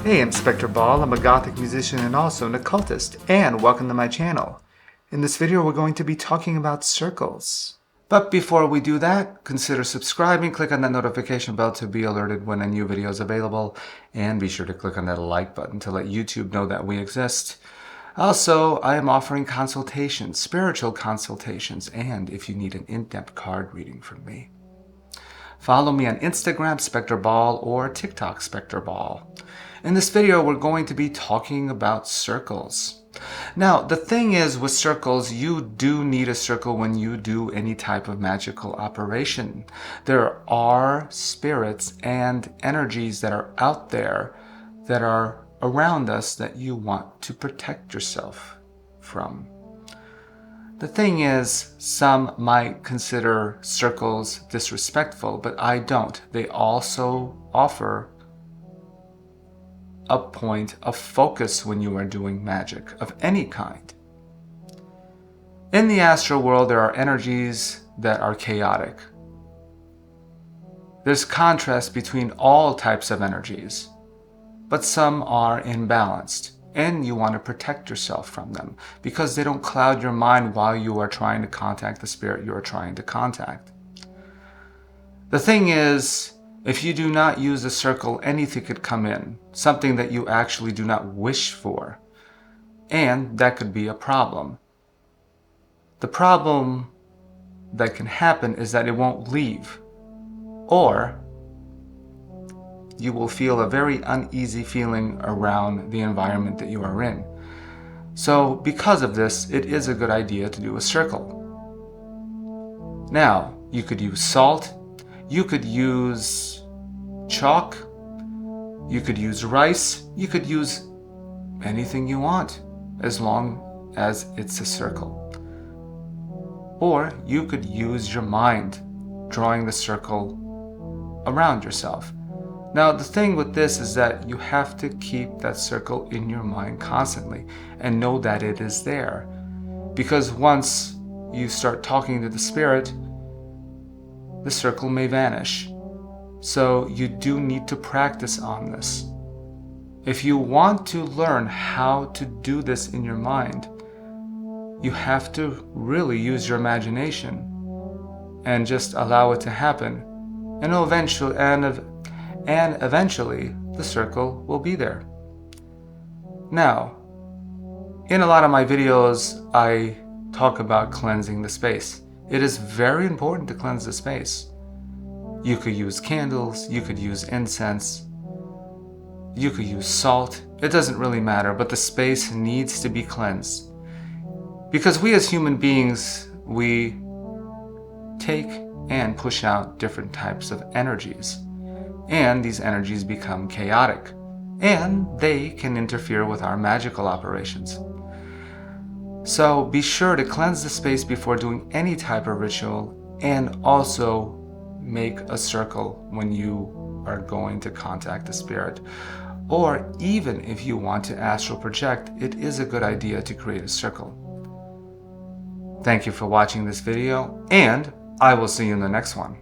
Hey, I'm SpektorBaal. I'm a gothic musician and also an occultist, and welcome to my channel. In this video, we're going to be talking about circles. But before we do that, consider subscribing, click on that notification bell to be alerted when a new video is available, and be sure to click on that like button to let YouTube know that we exist. Also, I am offering consultations, spiritual consultations, and if you need an in-depth card reading from me. Follow me on Instagram, SpektorBaal, or TikTok, SpektorBaal. In this video, we're going to be talking about circles. Now, the thing is with circles, you do need a circle when you do any type of magical operation. There are spirits and energies that are out there that are around us that you want to protect yourself from. The thing is, some might consider circles disrespectful, but I don't. They also offer a point of focus when you are doing magic of any kind. In the astral world, there are energies that are chaotic. There's contrast between all types of energies, but some are imbalanced, and you want to protect yourself from them because they don't cloud your mind while you are trying to contact the spirit you are trying to contact. The thing is, if you do not use a circle, anything could come in, something that you actually do not wish for, and that could be a problem. The problem that can happen is that it won't leave, or you will feel a very uneasy feeling around the environment that you are in. So because of this, it is a good idea to do a circle. Now, you could use salt, you could use chalk, you could use rice, you could use anything you want as long as it's a circle. Or you could use your mind drawing the circle around yourself. Now the thing with this is that you have to keep that circle in your mind constantly and know that it is there, because once you start talking to the spirit, the circle may vanish. So you do need to practice on this. If you want to learn how to do this in your mind, you have to really use your imagination and just allow it to happen. And eventually the circle will be there. Now, in a lot of my videos, I talk about cleansing the space. It is very important to cleanse the space. You could use candles, you could use incense, you could use salt. It doesn't really matter, but the space needs to be cleansed. Because we as human beings, we take and push out different types of energies. And these energies become chaotic, and they can interfere with our magical operations. So be sure to cleanse the space before doing any type of ritual, and also make a circle when you are going to contact the spirit. Or even if you want to astral project, it is a good idea to create a circle. Thank you for watching this video, and I will see you in the next one.